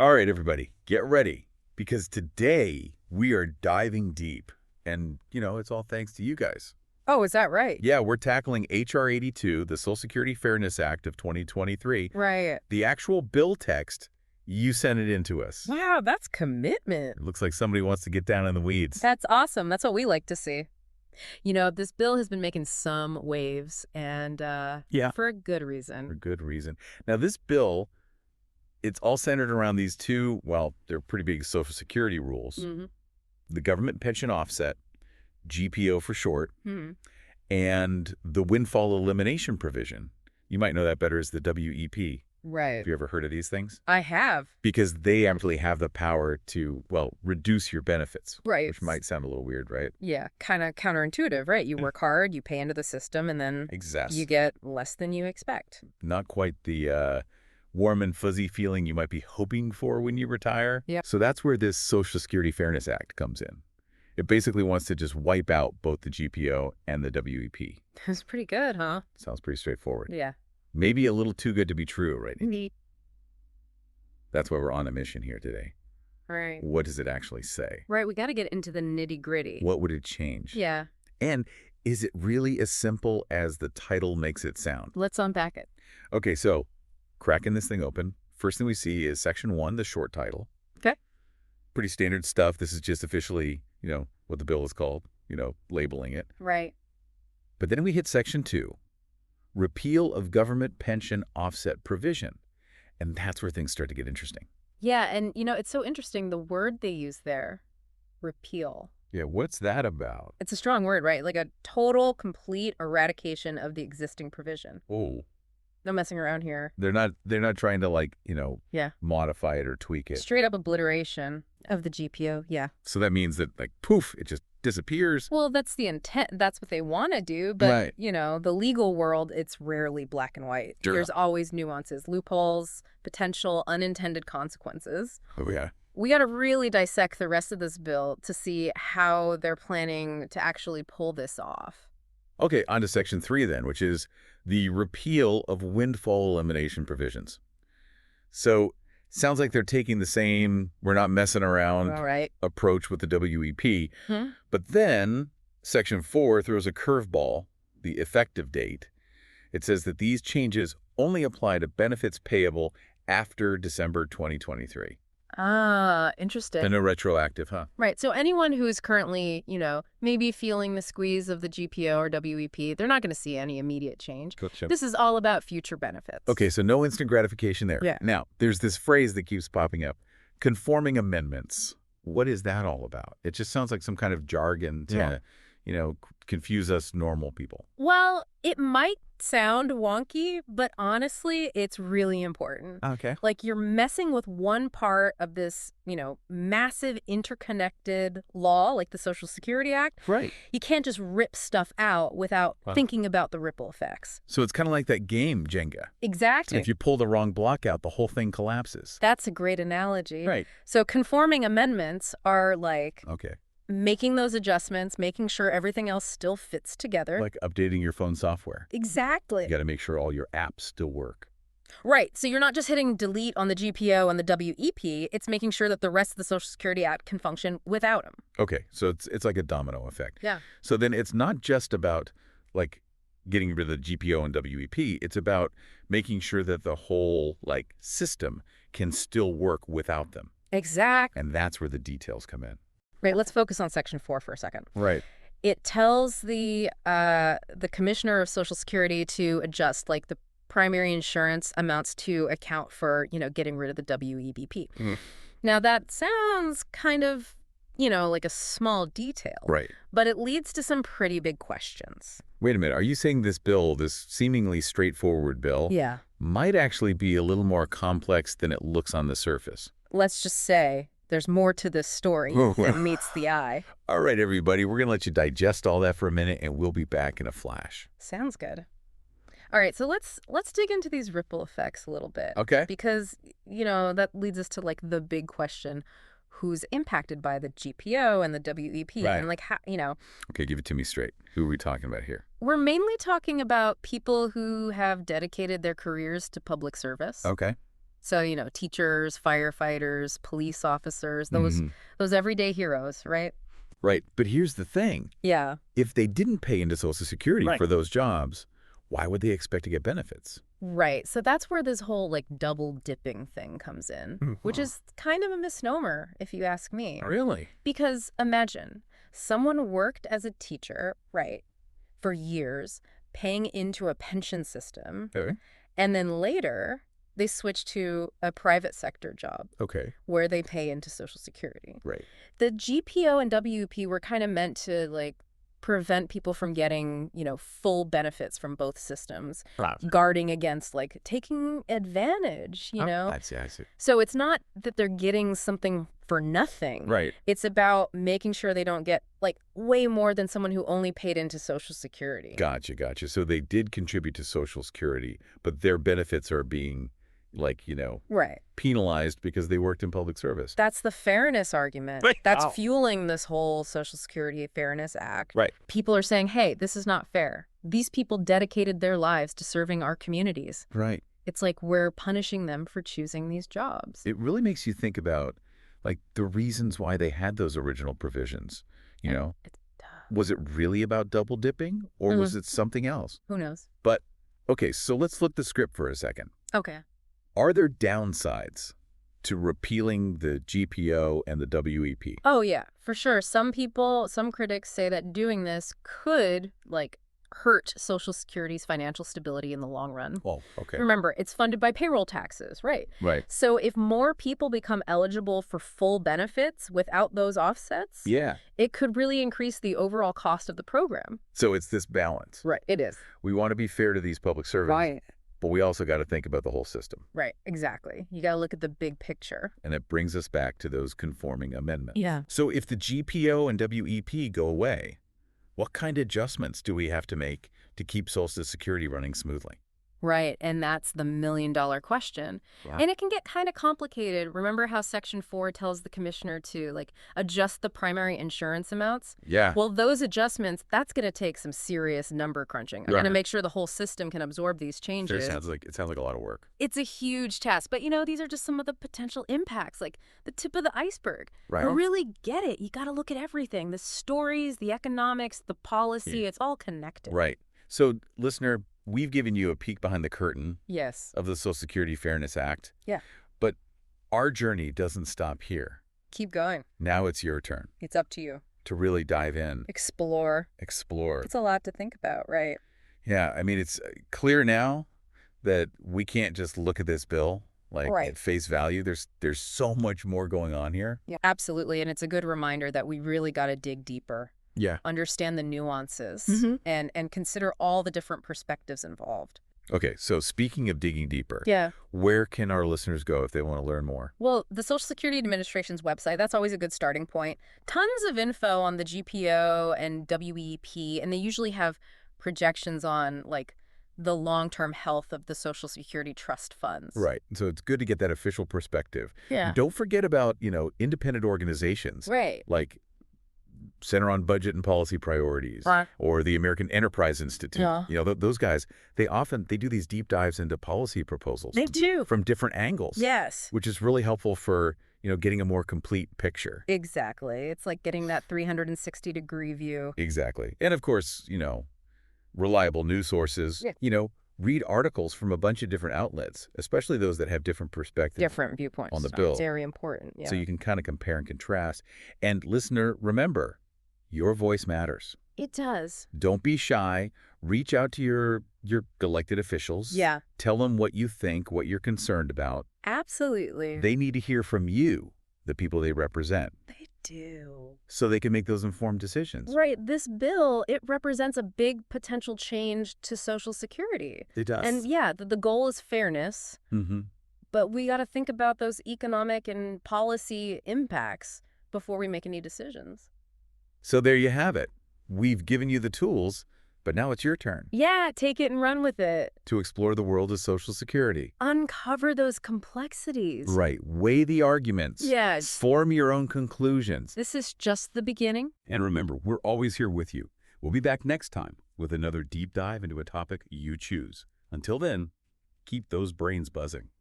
All right, everybody, get ready because today we are diving deep. And, it's all thanks to you guys. Oh, is that right? Yeah, we're tackling H.R. 82, the Social Security Fairness Act of 2023. Right. The actual bill text, you sent it in to us. Wow, that's commitment. It looks like somebody wants to get down in the weeds. That's awesome. That's what we like to see. This bill has been making some waves, and Yeah, for a good for reason. good reason. Now, this bill, it's all centered around these two, well, they're pretty big Social Security rules. Mm-hmm. The government pension offset, GPO for short, Hmm. and the Windfall Elimination Provision. You might know that better as the WEP. Right. Have you ever heard of these things? I have. Because they actually have the power to, well, reduce your benefits. Right. Which might sound a little weird, right? Yeah, kind of counterintuitive, right? You work hard, you pay into the system, and then Exactly. you get less than you expect. Not quite the warm and fuzzy feeling you might be hoping for when you retire. Yep. So that's where this Social Security Fairness Act comes in. It basically wants to just wipe out both the GPO and the WEP. That's pretty good, huh? Sounds pretty straightforward. Yeah. Maybe a little too good to be true, right? Neat. That's why we're on a mission here today. Right. What does it actually say? Right, we got to get into the nitty-gritty. What would it change? Yeah. And is it really as simple as the title makes it sound? Let's unpack it. Okay, so cracking this thing open, first thing we see is Section 1, the short title. Okay. Pretty standard stuff. This is just officially, what the bill is called, labeling it. Right. But then we hit Section 2, repeal of government pension offset provision. And that's where things start to get interesting. Yeah, and it's so interesting, the word they use there, repeal. Yeah, what's that about? It's a strong word, right? Like a total, complete eradication of the existing provision. Oh, No messing around here. they're not trying to Yeah. modify it or tweak it. Straight up obliteration of the GPO, yeah. So that means that poof, it just disappears. Well, that's the intent. That's what they want to do. But, Right. the legal world, it's rarely black and white. Sure. There's always nuances, loopholes, potential unintended consequences. Oh yeah. We got to really dissect the rest of this bill to see how they're planning to actually pull this off. Okay, on to Section 3 then, which is the repeal of windfall elimination provisions. So sounds like they're taking the same we're not messing around All right. approach with the WEP. Hmm? But then Section 4 throws a curveball, the effective date. It says that these changes only apply to benefits payable after December 2023. Ah, interesting. And no retroactive, huh? Right. So anyone who's currently, maybe feeling the squeeze of the GPO or WEP, they're not going to see any immediate change. Gotcha. This is all about future benefits. Okay, so no instant gratification there. Yeah. Now, there's this phrase that keeps popping up, conforming amendments. What is that all about? It just sounds like some kind of jargon to, confuse us normal people. Well, it might sound wonky, but honestly, it's really important. Okay. Like you're messing with one part of this, massive interconnected law, like the Social Security Act. Right. You can't just rip stuff out without Wow. thinking about the ripple effects. So it's kind of like that game, Jenga. Exactly. If you pull the wrong block out, the whole thing collapses. That's a great analogy. Right. So conforming amendments are like Okay. making those adjustments, making sure everything else still fits together. Like updating your phone software. Exactly. You got to make sure all your apps still work. Right. So you're not just hitting delete on the GPO and the WEP, it's making sure that the rest of the Social Security Act can function without them. Okay, so it's like a domino effect. Yeah. So then it's not just about getting rid of the GPO and WEP. It's about making sure that the whole system can still work without them. Exactly. And that's where the details come in. Right. Let's focus on Section 4 for a second. Right. It tells the Commissioner of Social Security to adjust the primary insurance amounts to account for, getting rid of the WEBP. Mm. Now, that sounds kind of, like a small detail. Right. But it leads to some pretty big questions. Wait a minute. Are you saying this bill, this seemingly straightforward bill, Yeah. might actually be a little more complex than it looks on the surface? Let's just say there's more to this story than meets the eye. All right, everybody. We're going to let you digest all that for a minute, and we'll be back in a flash. Sounds good. All right, so let's dig into these ripple effects a little bit. Okay. Because, that leads us to the big question, who's impacted by the GPO and the WEP? Right. And how, Okay, give it to me straight. Who are we talking about here? we're mainly talking about people who have dedicated their careers to public service. Okay. So, teachers, firefighters, police officers, those Hmm. those everyday heroes, right? Right. But here's the thing. Yeah. If they didn't pay into Social Security Right. for those jobs, why would they expect to get benefits? Right. So that's where this whole like double dipping thing comes in, which is kind of a misnomer, if you ask me. Really? Because imagine someone worked as a teacher, right, for years, paying into a pension system, Okay. and then later they switch to a private sector job Okay. where they pay into Social Security. Right. The GPO and WEP were kind of meant to like prevent people from getting, full benefits from both systems, Right. guarding against like taking advantage, I see. I see. So it's not that they're getting something for nothing. Right. It's about making sure they don't get like way more than someone who only paid into Social Security. Gotcha. Gotcha. So they did contribute to Social Security, but their benefits are being Right. penalized because they worked in public service. That's the fairness argument. Wait, That's oh. fueling this whole Social Security Fairness Act. Right. People are saying, hey, this is not fair. These people dedicated their lives to serving our communities. Right. It's like we're punishing them for choosing these jobs. It really makes you think about the reasons why they had those original provisions. It's, Was it really about double dipping or was it something else? who knows? But, okay, so let's flip the script for a second. Okay. Are there downsides to repealing the GPO and the WEP? Oh, yeah, for sure. Some critics say that doing this could, hurt Social Security's financial stability in the long run. Oh, okay. Remember, it's funded by payroll taxes, right? Right. So if more people become eligible for full benefits without those offsets, Yeah. it could really increase the overall cost of the program. So it's this balance. Right, it is. We want to be fair to these public servants, but we also got to think about the whole system. Right, exactly. You got to look at the big picture. And it brings us back to those conforming amendments. Yeah. So if the GPO and WEP go away, what kind of adjustments do we have to make to keep Social Security running smoothly? Right, and that's the million-dollar question. Yeah. And it can get kind of complicated. Remember how Section 4 tells the commissioner to, adjust the primary insurance amounts? Yeah. Well, those adjustments, that's going to take some serious number crunching. I'm going to make sure the whole system can absorb these changes. It sounds like a lot of work. It's a huge task. But, these are just some of the potential impacts, like the tip of the iceberg. Right. To really get it, you got to look at everything. The stories, the economics, the policy, it's all connected. Right. So, listener, we've given you a peek behind the curtain Yes. of the Social Security Fairness Act. Yeah. But our journey doesn't stop here. Keep going. Now it's your turn It's up to you. to really dive in, Explore. explore. It's a lot to think about, right? Yeah, I mean, it's clear now that we can't just look at this bill Right. at face value. There's so much more going on here. Yeah, absolutely. And it's a good reminder that we really got to dig deeper, Yeah. understand the nuances, Mhm. and consider all the different perspectives involved. Okay, so speaking of digging deeper, Yeah. where can our listeners go if they want to learn more? Well, the Social Security Administration's website, that's always a good starting point. Tons of info on the GPO and WEP, and they usually have projections on, the long-term health of the Social Security trust funds. Right. So it's good to get that official perspective. Yeah. Don't forget about, independent organizations Right. like Center on Budget and Policy Priorities Right. or the American Enterprise Institute. Yeah. Those guys, they do these deep dives into policy proposals They do. from different angles. Yes. Which is really helpful for, getting a more complete picture. Exactly. It's like getting that 360-degree view. Exactly. And of course, reliable news sources, Yeah. Read articles from a bunch of different outlets, especially those that have different perspectives. Different viewpoints on the bill. Very important. Yeah. So you can kind of compare and contrast. And listener, remember, your voice matters. It does. Don't be shy. Reach out to your elected officials. Yeah. Tell them what you think, what you're concerned about. Absolutely. They need to hear from you, the people they represent, They do. so they can make those informed decisions. Right. This bill, it represents a big potential change to Social Security. It does. And yeah, the goal is fairness, Mm-hmm. but we got to think about those economic and policy impacts before we make any decisions. So there you have it. We've given you the tools, but now it's your turn Yeah, take it and run with it. to explore the world of Social Security. Uncover those complexities. Right. Weigh the arguments. Yes. Form your own conclusions. This is just the beginning. And remember, we're always here with you. We'll be back next time with another deep dive into a topic you choose. Until then, keep those brains buzzing.